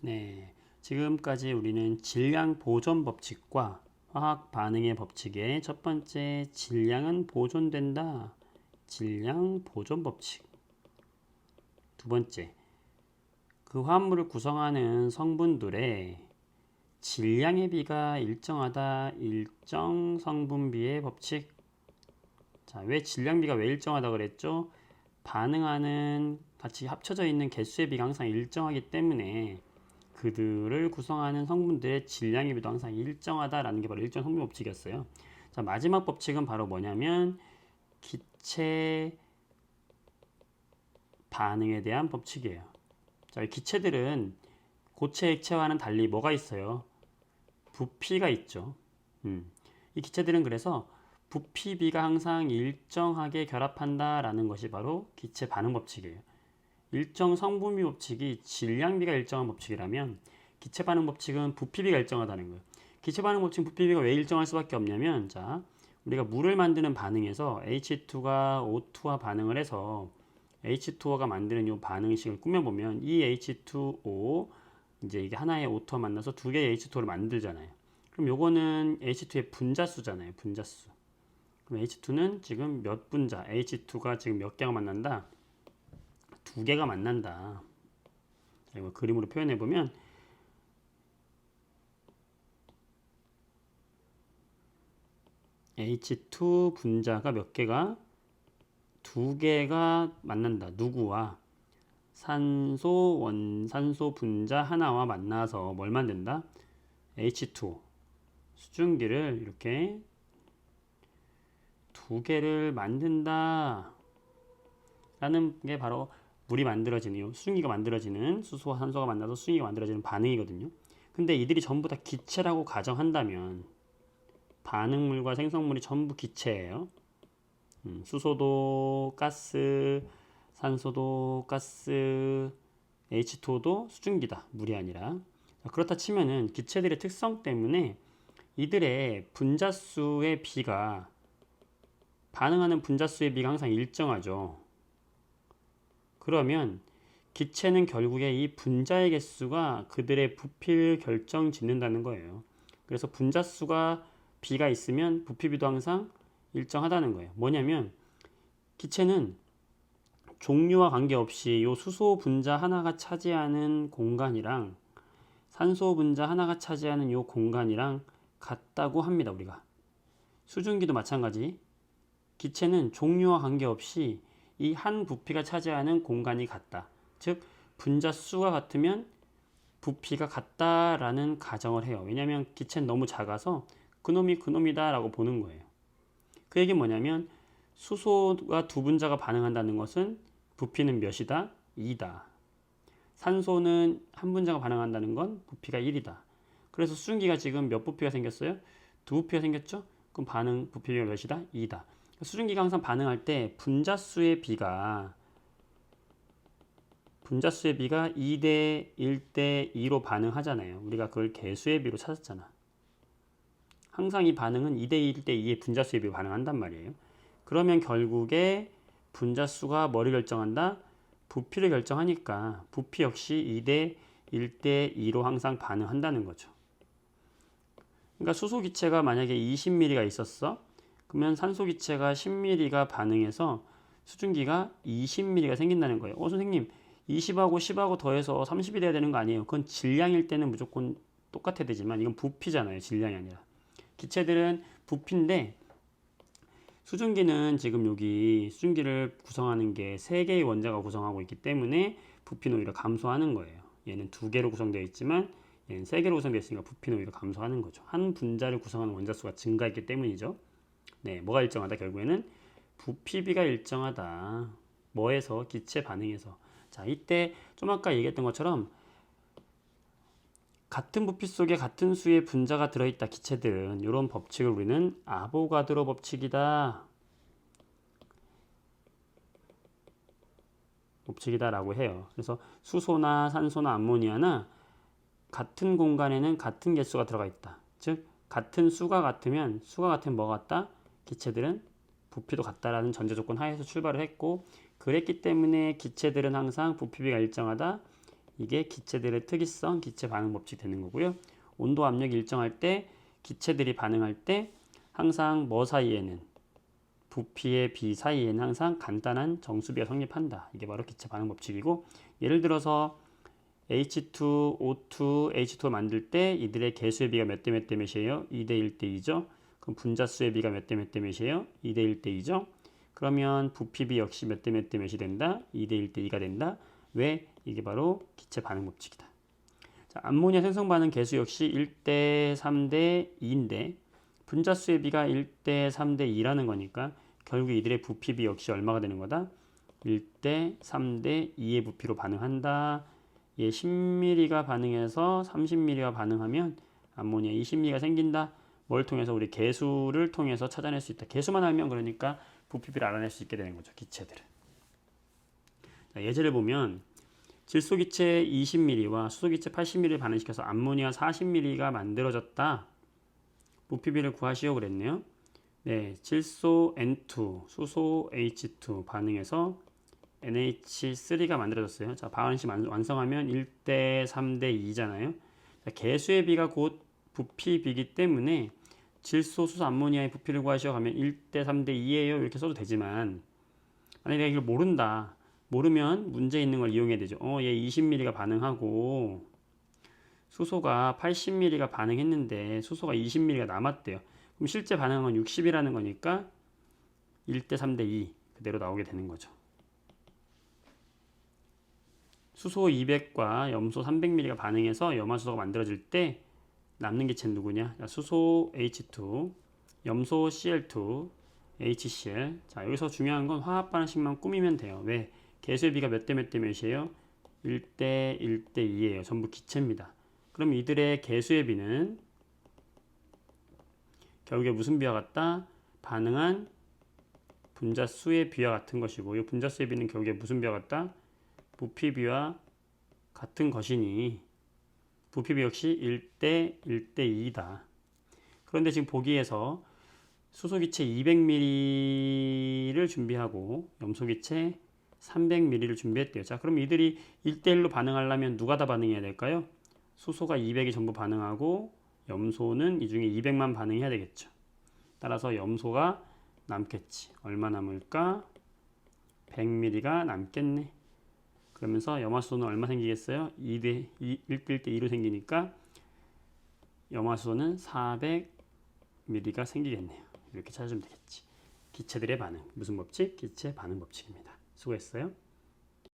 네, 지금까지 우리는 질량 보존 법칙과 화학 반응의 법칙의 첫 번째 질량은 보존된다. 질량 보존 법칙. 두 번째, 그 화합물을 구성하는 성분들의 질량의 비가 일정하다. 일정 성분비의 법칙. 자, 왜 질량비가 왜 일정하다 그랬죠? 반응하는 같이 합쳐져 있는 개수의 비가 항상 일정하기 때문에 그들을 구성하는 성분들의 질량의 비도 항상 일정하다라는 게 바로 일정 성분 법칙이었어요. 자, 마지막 법칙은 바로 뭐냐면 기체 반응에 대한 법칙이에요. 자, 기체들은 고체 액체와는 달리 뭐가 있어요? 부피가 있죠. 이 기체들은 그래서 부피비가 항상 일정하게 결합한다라는 것이 바로 기체 반응 법칙이에요. 일정 성분비 법칙이 질량비가 일정한 법칙이라면 기체 반응 법칙은 부피비가 일정하다는 거예요. 기체 반응 법칙 부피비가 왜 일정할 수밖에 없냐면, 자, 우리가 물을 만드는 반응에서 H2가 O2와 반응을 해서 H2O가 만드는 이 반응식을 꾸며보면 이 H2O 이제 이게 하나의 O2와 만나서 두 개의 H2O를 만들잖아요. 그럼 요거는 H2의 분자수잖아요. 분자수. 그럼 H2는 지금 몇 분자, H2가 지금 몇 개가 만난다? 두 개가 만난다. 이거 그림으로 표현해 보면 H2 분자가 몇 개가? 두 개가 만난다. 누구와? 산소 원산소 분자 하나와 만나서 뭘 만든다? H2O 수증기를 이렇게 두 개를 만든다 라는 게 바로 물이 만들어지는, 수증기가 만들어지는, 수소와 산소가 만나서 수증기가 만들어지는 반응이거든요. 근데 이들이 전부 다 기체라고 가정한다면 반응물과 생성물이 전부 기체예요. 수소도 가스, 산소도 가스, H2O도 수증기다. 물이 아니라. 그렇다 치면은 기체들의 특성 때문에 이들의 분자수의 비가, 반응하는 분자수의 비가 항상 일정하죠. 그러면 기체는 결국에 이 분자의 개수가 그들의 부피를 결정 짓는다는 거예요. 그래서 분자수가 비가 있으면 부피비도 항상 일정하다는 거예요. 뭐냐면 기체는 종류와 관계없이 이 수소 분자 하나가 차지하는 공간이랑 산소 분자 하나가 차지하는 이 공간이랑 같다고 합니다. 우리가 수증기도 마찬가지. 기체는 종류와 관계없이 이 한 부피가 차지하는 공간이 같다. 즉 분자 수가 같으면 부피가 같다라는 가정을 해요. 왜냐하면 기체는 너무 작아서 그놈이 그놈이다 라고 보는 거예요. 그 얘기는 뭐냐면 수소가 두 분자가 반응한다는 것은 부피는 몇이다? 2다. 산소는 한 분자가 반응한다는 건 부피가 1이다. 그래서 수증기가 지금 몇 부피가 생겼어요? 두 부피가 생겼죠? 그럼 반응 부피가 몇이다? 2다. 수증기가 항상 반응할 때 분자수의 비가 2대 1대 2로 반응하잖아요. 우리가 그걸 개수의 비로 찾았잖아. 항상 이 반응은 2대 1대 2의 분자수의 비로 반응한단 말이에요. 그러면 결국에 분자수가 뭐를 결정한다? 부피를 결정하니까 부피 역시 2대 1대 2로 항상 반응한다는 거죠. 그러니까 수소 기체가 만약에 20ml가 있었어. 그러면 산소 기체가 10ml가 반응해서 수증기가 20ml가 생긴다는 거예요. 선생님 20하고 10하고 더해서 30이 돼야 되는 거 아니에요? 그건 질량일 때는 무조건 똑같아야 되지만 이건 부피잖아요. 질량이 아니라. 기체들은 부피인데 수증기는 지금 여기 수증기를 구성하는 게 3개의 원자가 구성하고 있기 때문에 부피는 오히려 감소하는 거예요. 얘는 2개로 구성되어 있지만 얘는 3개로 구성되어 있으니까 부피는 오히려 감소하는 거죠. 한 분자를 구성하는 원자 수가 증가했기 때문이죠. 네, 뭐가 일정하다? 결국에는 부피비가 일정하다. 뭐에서? 기체 반응에서. 자, 이때 좀 아까 얘기했던 것처럼 같은 부피 속에 같은 수의 분자가 들어있다. 기체들은 이런 법칙을 우리는 아보가드로 법칙이다. 법칙이다라고 해요. 그래서 수소나 산소나 암모니아나 같은 공간에는 같은 개수가 들어가 있다. 즉 같은 수가 같으면 뭐 같다? 기체들은 부피도 같다라는 전제 조건 하에서 출발을 했고, 그랬기 때문에 기체들은 항상 부피비가 일정하다. 이게 기체들의 특이성, 기체 반응 법칙 되는 거고요. 온도 압력이 일정할 때 기체들이 반응할 때 항상 뭐 사이에는 부피의 비 사이에는 항상 간단한 정수비가 성립한다. 이게 바로 기체 반응 법칙이고, 예를 들어서 H2, O2, H2를 만들 때 이들의 개수의 비가 몇 대 몇 대 몇이에요? 2대 1대 2죠. 그럼 분자수의 비가 몇 대 몇 대 몇이에요? 2대 1대 2죠. 그러면 부피비 역시 몇 대 몇 대 몇이 된다? 2대 1대 2가 된다. 왜? 이게 바로 기체 반응 법칙이다. 자, 암모니아 생성 반응 개수 역시 1대 3대 2인데 분자수의 비가 1대 3대 2라는 거니까 결국 이들의 부피비 역시 얼마가 되는 거다? 1대 3대 2의 부피로 반응한다. 얘 10ml가 반응해서 30ml가 반응하면 암모니아 20ml가 생긴다. 뭘 통해서? 우리 개수를 통해서 찾아낼 수 있다. 개수만 알면 그러니까 부피비를 알아낼 수 있게 되는 거죠. 기체들은. 자, 예제를 보면 질소기체 20ml와 수소기체 80ml를 반응시켜서 암모니아 40ml가 만들어졌다. 부피비를 구하시오 그랬네요. 네, 질소 N2, 수소 H2 반응해서 NH3가 만들어졌어요. 자, 반응식 완성하면 1대 3대 2잖아요. 자, 개수의 비가 곧 부피비이기 때문에 질소, 수소, 암모니아의 부피를 구하시오 하면 1대 3대 2예요. 이렇게 써도 되지만 만약에 내가 이걸 모른다. 모르면 문제 있는 걸 이용해야 되죠. 얘 20ml가 반응하고 수소가 80ml가 반응했는데 수소가 20ml가 남았대요. 그럼 실제 반응은 60이라는 거니까 1대 3대 2 그대로 나오게 되는 거죠. 수소 200과 염소 300ml가 반응해서 염화수소가 만들어질 때 남는 기체는 누구냐? 자, 수소 H2, 염소 Cl2, HCl. 자, 여기서 중요한 건 화학 반응식만 꾸미면 돼요. 왜? 개수의 비가 몇 대 몇 대 몇이에요? 1대 1대 2예요. 전부 기체입니다. 그럼 이들의 개수의 비는 결국에 무슨 비와 같다? 반응한 분자수의 비와 같은 것이고, 이 분자수의 비는 결국에 무슨 비와 같다? 부피비와 같은 것이니 부피비 역시 1대 1대 2이다. 그런데 지금 보기에서 수소기체 200ml를 준비하고 염소기체 300ml를 준비했대요. 자, 그럼 이들이 1대1로 반응하려면 누가 다 반응해야 될까요? 수소가 200이 전부 반응하고 염소는 이 중에 200만 반응해야 되겠죠. 따라서 염소가 남겠지. 얼마 남을까? 100ml가 남겠네. 그러면서 염화수소는 얼마 생기겠어요? 1대 2로 생기니까 염화수소는 400ml가 생기겠네요. 이렇게 찾아주면 되겠지. 기체들의 반응. 무슨 법칙? 기체 반응 법칙입니다. 수고했어요.